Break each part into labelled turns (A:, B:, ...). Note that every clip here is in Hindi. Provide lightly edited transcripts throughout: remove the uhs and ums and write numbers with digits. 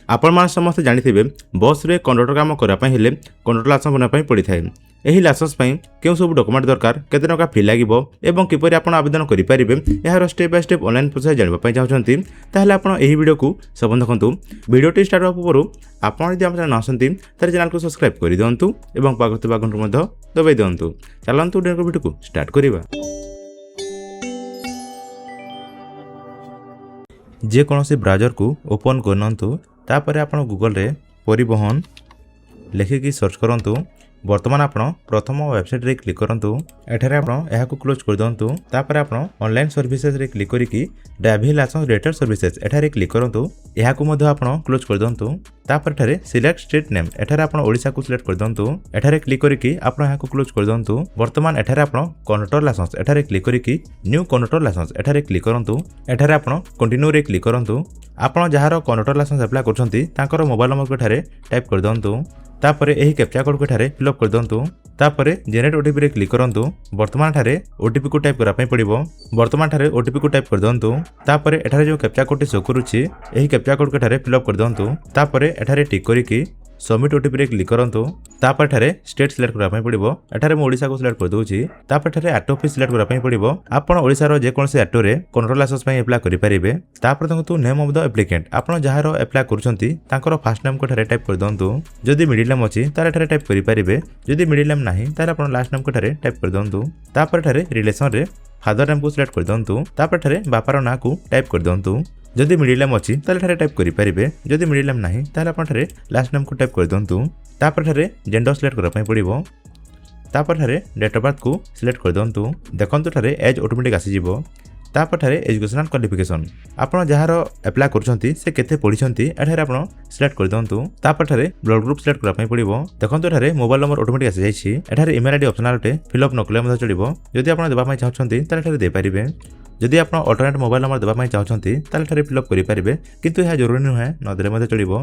A: आपण मान समस्त जानिथिबे बस रे कंडक्टर काम करा पई हेले कंडक्टर लाइसेंस बना पई पड़ी थाए। एही लाइसेंस पई केउ सब डॉक्यूमेंट दरकार, केते टका फी लागिवो एवं किपरि आपण आवेदन करि परिबे एहार step by step online process जानिबा पई चाहछंती ताहले आपण एही वीडियो को सबन देखंतु। वीडियोटी स्टार्ट होप पूर्व आपण यदि हम चैनल नसंती तारे चैनल को सब्सक्राइब करि दियंतु एवं पागत बागन मध्य दबाई दियंतु। चलंतु वीडियो को स्टार्ट करिबा। जे कोनोसी ब्राउजर को ओपन करनंतु तापर आपण गूगल रे परिवहन लिखिकी सर्च करंतु। वर्तमान आपण प्रथम वेबसाइट रे क्लिक करंतु। एठारे आपण एहा को क्लोज कर दंतु। तापर आपण ऑनलाइन सर्विसेज रे क्लिक करिकी ड्राइविंग लाइसेंस रिलेटेड सर्विसेज एठारे क्लिक करंतु। एहा को मध्य आपण क्लोज कर दंतु। तापर एठारे सिलेक्ट स्टेट नेम एठारे आपण ओडिसा को सिलेक्ट कर दंतु। एठारे क्लिक करिकी आपण एहा को क्लोज कर दंतु। वर्तमान एठारे आपण कंडक्टर लाइसेंस एठारे क्लिक करिकी न्यू कंडक्टर लाइसेंस एठारे क्लिक करंतु। एठारे आपण कंटिन्यू रे क्लिक करंतु। आपण जहार कंडक्टर लाइसेंस अप्लाई करछंती तांकर मोबाइल नंबर को एठारे टाइप कर दंतु। तापरे एही कैप्चा कोड को एठारे फिलअप कर दंतु। तापरे जनरेट ओटीपी रे क्लिक करंतु। वर्तमान ठारे ओटीपी को टाइप करा पई पड़िबो। वर्तमान ठारे ओटीपी को टाइप कर दंतु। तापरे एठारे जो कैप्चा कोड शो करूची एही कैप्चा कोड को एठारे फिलअप कर दंतु। तापरे एठारे टिक करिकी सबमिट ओटीपी रे क्लिक करंतु। तापर ठारे स्टेट सिलेक्ट करा पई पड़िबो। एठारे मो ओडिसा को सिलेक्ट कर दोची। तापर ठारे ऑटो ऑफिस सिलेक्ट करा पई पड़िबो। आपण ओडिसा रो जे कोनसे ऑटो रे कंट्रोल लाइसेंस पई अप्लाई करि परिबे। तापर देखंतु नेम ऑफ द एप्लिकेंट आपण जहार अप्लाई करूछंती तांकर फर्स्ट नेम को ठारे टाइप कर दंतु। जदि मिडिल नेम अछि तारे ठारे टाइप करि परिबे। जदि मिडिल नेम नाही तारे आपण लास्ट नेम को ठारे टाइप कर दंतु। तापर ठारे रिलेशन रे फादर नेम को सिलेक्ट कर दंतु। तापर ठारे बापार ना को टाइप कर दंतु। जदि मिडिल नेम अछि ताले ठारे टाइप करि परिबे। जदि मिडिल नेम नाही ताले आपण ठारे लास्ट नेम को टाइप कर दंतु। तापर ठारे जेंडर सिलेक्ट करा पई पड़िबो। तापर ठारे डेट ऑफ बर्थ को सिलेक्ट कर दंतु। देखंतु ठारे एज ऑटोमेटिक आसी जिवो। तापर ठारे एजुकेशनल क्वालिफिकेशन आपण जहार अप्लाई करछंती से केते पढिछंती एठारे आपण सिलेक्ट कर दंतु। तापर ठारे ब्लड ग्रुप सिलेक्ट करा पई पड़िबो। देखंतु ठारे मोबाइल नंबर ऑटोमेटिक आसी जाईछि। एठारे ईमेल आईडी ऑप्शनल टे फिल अप नकले मध चलिबो। जदि आपण देबा पई चाहछंती ताले ठारे दे परिबे। जदि आपण अल्टरनेट मोबाइल नंबर देबा पई चाहछंती ताले ठारे फिल अप करि परिबे, किंतु यह जरूरी नहे न देले मध चलिबो।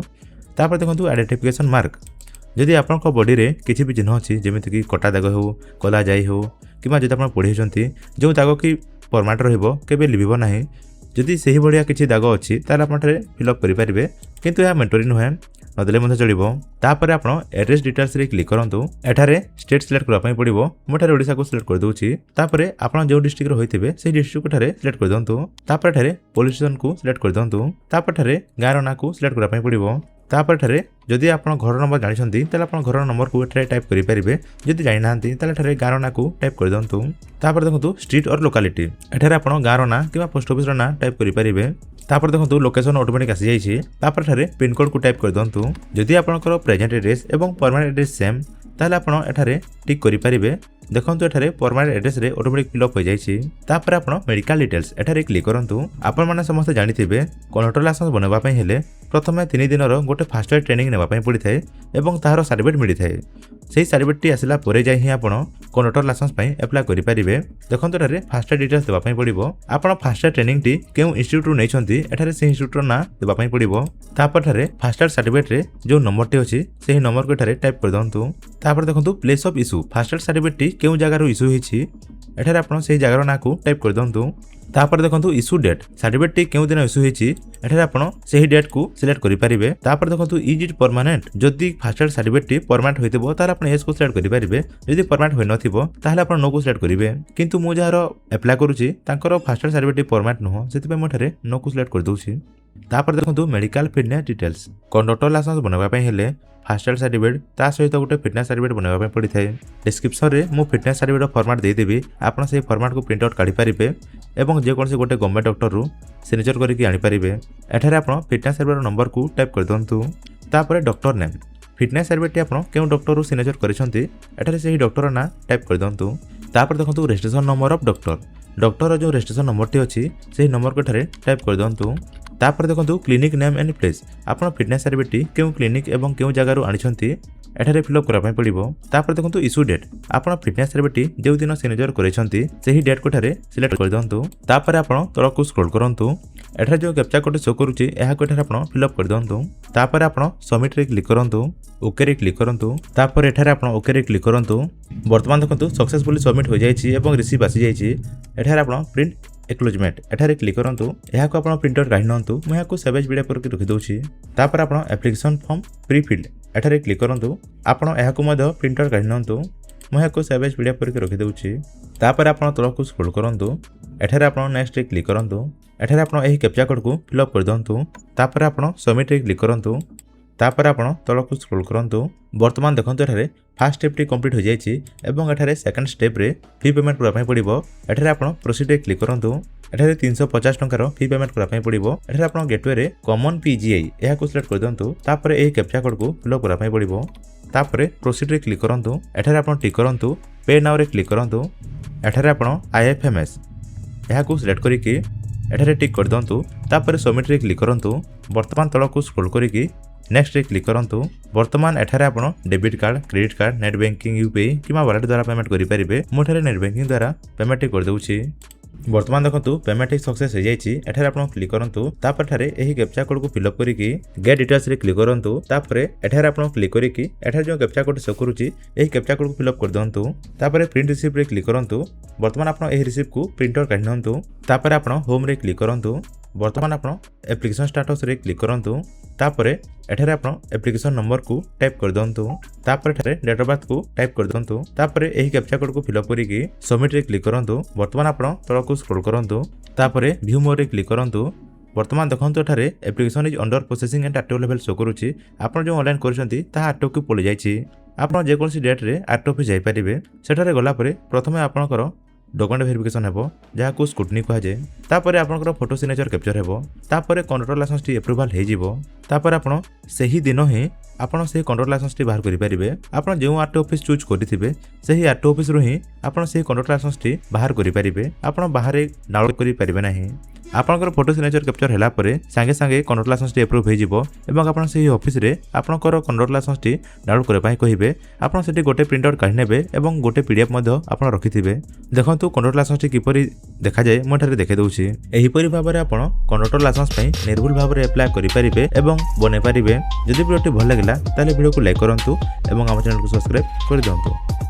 A: तापर देखंतु आइडेंटिफिकेशन मार्क जदि आपण बॉडी रे किछि भी चिन्ह अछि जेमिति कि कटा दाग हो कला जाई हो किमा जदि आपण पढिछंती जो दाग की फॉर्मेट रहइबो केबे लिबिबो नाही। जदि सही बढ़िया किछि दाग अछि ताले आपण ठारे फिल अप करि परिबे, किंतु यह मैंडेटरी नहे नदेले मध चलिबो। तापर आपण एड्रेस डिटेल्स रे क्लिक करंतु। एठारे स्टेट सिलेक्ट करा पई पड़िबो। मो ठारे ओडिसा को सिलेक्ट कर दोछि। तापर आपण जो डिस्ट्रिक्ट रो होइथिबे सेही डिस्ट्रिक्ट को ठारे सिलेक्ट कर दंतु। तापर ठारे पुलिस स्टेशन को सिलेक्ट कर दंतु। तापर ठारे गारो ना को सिलेक्ट करा पई पड़िबो। तापर ठारे जदि आपण घर नंबर जानिछंती ताले आपण घर नंबर को एठारे टाइप करि परिबे। जदि जानि नांती ताले ठारे गारो ना को टाइप कर दंतु। तापर देखंतु स्ट्रीट और लोकालिटी एठारे आपण गारो ना किबा पोस्ट ऑफिस रो ना टाइप करि परिबे। तापर देखंतु लोकेशन ऑटोमेटिक आसी जाईछि। तापर ठारे पिन कोड को टाइप कर दंतु। जदि आपणकर प्रेजेंट एड्रेस एवं परमानेंट एड्रेस सेम ताले आपण एठारे टिक करि परिबे। देखंतु एठारे परमानेंट एड्रेस रे ऑटोमेटिक फिल अप हो जाईछि। तापर आपण मेडिकल डिटेल्स एठारे क्लिक करंतु। आपण माने समस्त जानिथिबे कंडक्टर लाइसेंस बनवा पई हेले प्रथमे 3 दिनर गोटे फास्ट ट्रेनिंग नेबा पई पड़ी थाए एवं ताहार सर्टिफिकेट मिली थाए। सेही सर्टिफिकेट टी आसिला परे जाई ही आपण कंडक्टर लाइसेंस पई अप्लाई करि परिबे। देखंतु एठारे फास्ट डिटेल्स देबा पई पड़िबो। आपण फास्ट ट्रेनिंग टी केउ इंस्टीट्यूट रो नैछंती एठारे से इंस्टीट्यूट रो ना देबा पई पड़िबो। तापर एठारे फास्ट सर्टिफिकेट रे जो नंबर टी अछि सेही नंबर को एठारे टाइप कर दंतु। तापर देखंतु place of issue fast certificate T केउ जगह रो इश्यू हिछि एठारे आपण सेही जगह रो ना को टाइप कर दंतु। तापर देखंतु इश्यू डेट सर्टिफिकेट टी केउ दिन इश्यू हिछि एठारे आपण सेही डेट को सिलेक्ट करि परिबे। तापर देखंतु इज इट परमानेंट जदि फास्ट सर्टिफिकेट टी परमानेंट होइतबो तार आपण एस को सिलेक्ट करि परिबे। जदि परमानेंट होय नथिबो ताहाले आपण नो को सिलेक्ट करिवे। किंतु मो जहार अप्लाई करूची तांकर फास्ट सर्टिफिकेट टी परमानेंट नहो सेति पे मो ठारे नो को सिलेक्ट कर दोछि। तापर देखंतु medical fitness details conductor licence बनवा पई हेले फास्ट सर्टिफिकेट ता सहित गोटे फिटनेस सर्टिफिकेट बनवा पई पड़ी थाए। डिस्क्रिप्शन रे मो फिटनेस सर्टिफिकेट फॉर्मेट दे देबी। आपण से फॉर्मेट को प्रिंट आउट काढी परिबे एवं जे कोनसे गोटे गवर्नमेंट डॉक्टर रू सिग्नेचर करके आनी परिबे। एठारे आपण फिटनेस सर्टिफिकेट नंबर को टाइप कर दंतु। तापर डॉक्टर नेम फिटनेस सर्टिफिकेट आपण केउ डॉक्टर रू सिग्नेचर करिसंती एठारे सेही डॉक्टर ना टाइप कर दंतु। तापर देखंतु रजिस्ट्रेशन नंबर ऑफ डॉक्टर जो रजिस्ट्रेशन नंबर टी अछि सेही नंबर को एठारे टाइप कर दंतु। तापर देखंतु क्लिनिक नेम एंड प्लेस आपण फिटनेस सर्टिफिकेट केउ क्लिनिक एवं केउ जगह रू आनिछंती एठारे फिल अप करा पई पड़िबो। तापर देखंतु इश्यू डेट आपण फिटनेस सर्टिफिकेट जेउ दिन सिग्नेचर करिसंती सेही डेट को एठारे सिलेक्ट कर दंतु। तापर आपण तळकु स्क्रॉल करंतु। एठारे जो कैप्चा कोड शो करूची एहा को एठारे आपण फिल अप कर दंतु। तापर आपण सबमिट रे क्लिक करंतु। ओके रे क्लिक करंतु। तापर एठारे आपण ओके रे क्लिक करंतु। वर्तमान देखंतु सक्सेसफुली सबमिट हो जाईची एवं रिसीव आसी जाईची। एठारे आपण प्रिंट एक्नॉलेजमेंट एठारे क्लिक करंतु एहाको आपण प्रिंट आउट काढी नंतु मु एहाको सेव एज पीडीएफ करके रखि दउछि तापर आपण एप्लिकेशन फॉर्म प्री फिल्ड एठारे क्लिक करंतु आपण एहाको मध्य प्रिंट आउट काढी नंतु मु एहाको सेव एज पीडीएफ करके रखि दउछि तापर आपण तलकु स्क्रॉल करंतु एठारे आपण नेक्स्ट रे क्लिक करंतु एठारे आपण एही कैप्चा कोड को फिल अप कर दंतु तापर आपण सबमिट रे क्लिक करंतु तापर आपण तलकु स्क्रॉल करंतु वर्तमान देखंतु एठारे फर्स्ट स्टेप टी कंप्लीट हो जायछि एवं एठारे सेकंड स्टेप रे फी पेमेंट करा पई पड़िबो एठारे आपण प्रोसीड रे क्लिक करंतु एठारे 350 टंका रो फी पेमेंट करा पई पड़िबो एठारे आपण गेटवे रे कॉमन पीजीआई एहा को सिलेक्ट कर दंतु तापर एही कैप्चा कोड को फिल अप करा पई पड़िबो तापर प्रोसीड रे क्लिक करंतु एठारे आपण टिक करंतु पे नाउ रे क्लिक करंतु एठारे आपण आईएफएमएस एहा को सिलेक्ट करिकि एठारे टिक कर दंतु तापर सबमिट रे क्लिक करंतु वर्तमान तळकु स्क्रॉल करिकि नेक्स्ट रे क्लिक करंतु वर्तमान एठारे आपण debit card credit card net banking UPI keema wallet द्वारा पेमेंट करि परिबे मोठारे नेट बैंकिंग द्वारा पेमेंट कर दउछि वर्तमान देखंतु पेमेंट सक्सेस हो जायछि एठारे आपण क्लिक करंतु तापर ठारे एही कैप्चा कोड को फिल अप करिकि गेट डिटेल्स रे क्लिक करंतु तापर एठारे आपण क्लिक करिकि एठारे जो कैप्चा कोड शो करूछि एही कैप्चा कोड को फिल अप कर दंतु तापर प्रिंट रिसीप्ट रे क्लिक करंतु वर्तमान आपण एही रिसीप्ट को प्रिंट आउट काढि नंतु तापर आपण होम रे क्लिक करंतु वर्तमान आपण एप्लिकेशन स्टेटस रे क्लिक करंतु तापर एठारे आपण एप्लिकेशन नंबर को टाइप कर दंतु तापर एठारे डेट ऑफ बर्थ को टाइप कर दंतु तापर एही कैप्चा कोड को फिल अप करिकि सबमिट रे क्लिक करंतु वर्तमान आपण तळकु स्क्रॉल करंतु तापर व्यू मोर रे क्लिक करंतु वर्तमान देखंतु एठारे application is under processing and active level show करूछि आपण जो ऑनलाइन करछंती ता आटो को पळि जायछि आपण जे कोनसी डेट रे आटो पे जाय परिबे सेठारे गला परे प्रथमे आपणकर डॉक्यूमेंट वेरिफिकेशन हेबो जहा को स्क्रूटनी कहा जाय तापर आपनकर फोटो सिग्नेचर कैप्चर हेबो तापर कंट्रोल लाइसेंस टी अप्रूवल हे जिवो तापर आपण सही दिन ही आपण से कंट्रोल लाइसेंस टी बाहर करि परिबे आपण जे आरटी ऑफिस चूज करिथिबे सही आरटी ऑफिस रो ही आपण से कंट्रोल लाइसेंस टी बाहर करि परिबे आपण बाहर डाउनलोड करि परिबे नाही आपनकर फोटो सिग्नेचर कैप्चर हैला परे संगे संगे कंट्रोल लाइसेंस टी अप्रूव हे जिवो एवं आपण से ऑफिस रे आपनकर कंट्रोल लाइसेंस टी डाउनलोड करे पई कहिबे आपण सेठी गोटे प्रिंट आउट काढि नेबे एवं गोटे पीडीएफ मध्ये आपण रखिथिबे देखंतु कंट्रोल लाइसेंस टी किपरि देखा जाय मोठारे देखे दउछि एही परि भाबरे आपण कंट्रोल लाइसेंस पई निर्भुल भाबरे अप्लाई करि परिबे एवं बने परिबे जदि वीडियोटी भल लागिला ताले वीडियो को लाइक करंतु एवं हम चैनल को सब्सक्राइब कर दियंतु।